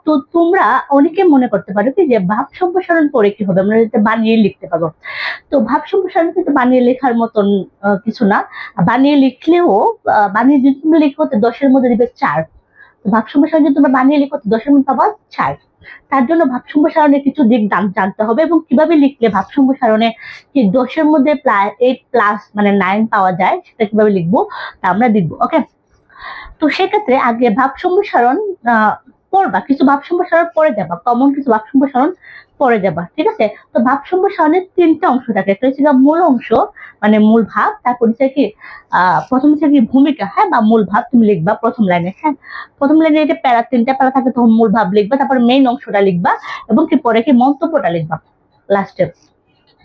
তো তোমরা অনেকে মনে করতে পারো কি যে ভাব সম্প্রসারণ করে কি হবে, আমরা যাতে বানিয়ে লিখতে পারবো। তো ভাব সম্প্রসারণ কিন্তু বানিয়ে লেখার মতন কিছু না। বানিয়ে লিখলেও বানিয়ে যদি তুমি লিখো তো 10-এর মধ্যে দিবে 4। ভাব সম্প্রসারণ যদি তোমরা বানিয়ে লিখো তো 10-এর মধ্যে পাবা 4। তার জন্য ভাব সম্প্রসারণের কিছু দিক জানতে হবে এবং কিভাবে লিখলে ভাব সম্প্রসারণে কি 10-এর মধ্যে 8+ মানে 9 পাওয়া যায় সেটা কিভাবে লিখবো তা আমরা দেখবো। ওকে, তো সেক্ষেত্রে আগে ভাব সম্প্রসারণ পড়বা, কিছু ভাব সম্প্রসারণ পরে যাবা, কমন কিছু ভাব সম্প্রসারণ পরে যাবা, ঠিক আছে। তো ভাব সম্প্রসারণের 3টা অংশ থাকে, একটা হচ্ছে মূল অংশ মানে মূল ভাব, তারপর হচ্ছে কি প্রথম হচ্ছে কি ভূমিকা, হ্যাঁ, বা মূল ভাব তুমি লিখবা প্রথম লাইনে, হ্যাঁ। প্রথম লাইনে এটা 3টা প্যারা থাকে, তখন মূল ভাব লিখবা, তারপর মেইন অংশটা লিখবা এবং কি পরে কি মন্তব্যটা লিখবা লাস্টে।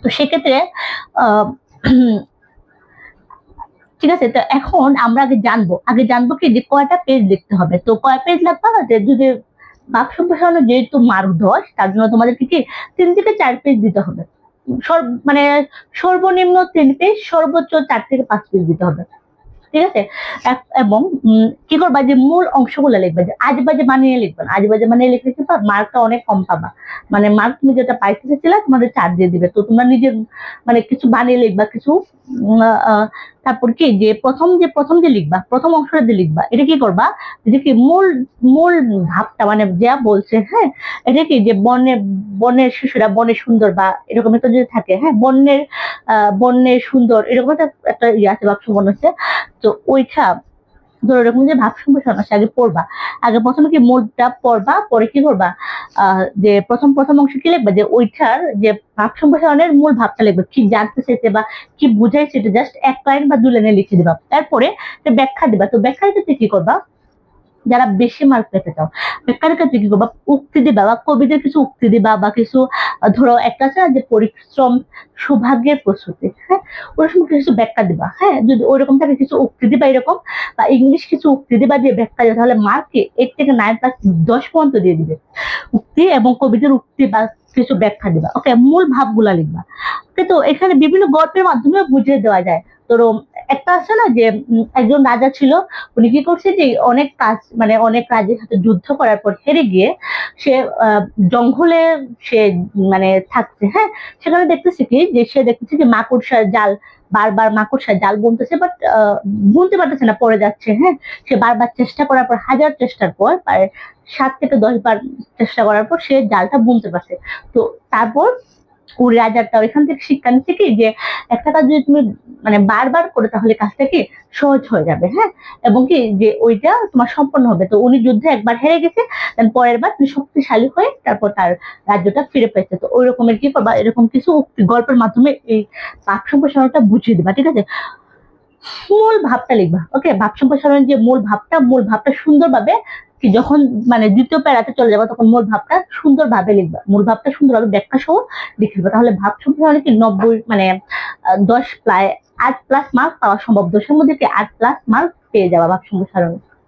তো সেক্ষেত্রে আহ ঠিক আছে। তো এখন আমরা আগে জানবো কি যে কয়টা পেজ লিখতে হবে। তো কয় পেজ লাগবে না, যে যদি ভাব সম্প্রসারণ যেহেতু মার্ক 10, তার জন্য তোমাদেরকে কি 3 থেকে 4 পেজ দিতে হবে। মানে সর্বনিম্ন 3 পেজ, সর্বোচ্চ 4 থেকে 5 পেজ দিতে হবে, ঠিক আছে। এবং কি করবা যে মূল অংশগুলো লিখবে, যে আজেবাজে বানিয়ে লিখবে না। আজেবাজে বানিয়ে লিখলে কিন্তু মার্কটা অনেক কম পাবা। মানে মার্ক তুমি যেটা পাইতে চাইছিলে তোমাদের 4 দিয়ে দিবে। তো তোমরা নিজের মানে কিছু বানিয়ে লিখবা, কিছু তারপর কি যে প্রথম যে লিখবা, প্রথম অংশটা দিয়ে লিখবা, এটা কি করবা যে কি মূল মূল ভাবটা মানে যা বলছে, হ্যাঁ, এটা কি যে বনের শিশুরা বনে সুন্দর বা এরকম একটা যদি থাকে, হ্যাঁ, বন্যের সুন্দর এরকম একটা ইয়ে আছে, ভাবছো মনে হচ্ছে। তো ওইটা ধরো এরকম যে ভাব সম্প্রসারণ আছে, আগে পড়বা। আগে প্রথমে কি মূলটা পড়বা, পরে কি করবা যে প্রথম অংশ কি লিখবা, যে ওইটার যে ভাব সম্প্রসারণের মূল ভাবটা লিখবে, কি জানতে চাইছে বা কি বুঝাইছে এটা জাস্ট 1 লাইন বা 2 লাইনে লিখে দিবা। তারপরে ব্যাখ্যা দিবা। তো ব্যাখ্যা দিতে কি করবা, যারা বেশি মার্ক পেতে চাও ব্যাখ্যার ক্ষেত্রে কি করবা, উক্তি দিবা বা কবিদের কিছু উক্তি দিবা বা কিছু ধরো একটা আছে না যে পরিশ্রম সৌভাগ্যের প্রস্তুতি, হ্যাঁ, ওরকম কিছু ব্যাখ্যা দিবা। হ্যাঁ, যদি ওইরকম থাকে কিছু উক্তি দিবা এরকম, বা ইংলিশ কিছু উক্তি দিবা দিয়ে ব্যাখ্যা দিবা, তাহলে মার্কে 8 থেকে 9+10 পর্যন্ত দিয়ে দিবে। উক্তি এবং কবিদের উক্তি বা কিছু ব্যাখ্যা দিবা। ওকে, মূল ভাবগুলা লিখবা। কিন্তু এখানে বিভিন্ন গল্পের মাধ্যমে বুঝিয়ে দেওয়া যায়। ধরো একটা আছে না যে একজন রাজা ছিল, উনি কি করছে যে অনেক রাজের সাথে যুদ্ধ করার পর হেরে গিয়ে সে জঙ্গলে সে মানে থাকছে, হ্যাঁ। সেখানে দেখতেছে কি যে সে দেখতেছে যে মাকড়সার জাল, বারবার মাকড়সার জাল বুনতেছে, বাট বুনতে পারতেছে না, পড়ে যাচ্ছে, হ্যাঁ। সে বারবার চেষ্টা করার পর, হাজার চেষ্টার পর, প্রায় 7 থেকে 10 বার চেষ্টা করার পর সে জালটা বুনতে পারছে। তো তারপর ওই রাজাটা ওইখান থেকে শিক্ষা নিচ্ছে কি যে একটা কাজ যদি তুমি মানে বারবার করে তাহলে কাজটা কি সহজ হয়ে যাবে, হ্যাঁ, এবং কি যে ওইটা তোমার সম্পন্ন হবে। তো উনি যুদ্ধে একবার হেরে গেছে, পরের বার তুমি শক্তিশালী হয়ে তারপর তার রাজ্যটা ফিরে পেয়েছে। তো ওই রকমের কি করবা, এরকম কিছু গল্পের মাধ্যমে এই পাঠ সম্প্রসারণটা বুঝিয়ে দিবা, ঠিক আছে। মূল ভাবটা লিখবা। ওকে, ভাব সম্প্রসারণের যে মূল ভাবটা সুন্দরভাবে কি যখন মানে দ্বিতীয় প্যারাতে চলে যাবে তখন সুন্দরভাবে লিখবা, মূল ভাবটা সুন্দরভাবে ব্যাখ্যা সহ লিখে দিবা। তাহলে ভাব সম্প্রসারণে কি 90 মানে 10 প্রায় 8+ মার্ক পাওয়া সম্ভব। 10-এর মধ্যে কি 8+ মার্ক পেয়ে যাবা ভাব সম্প্রসারণে।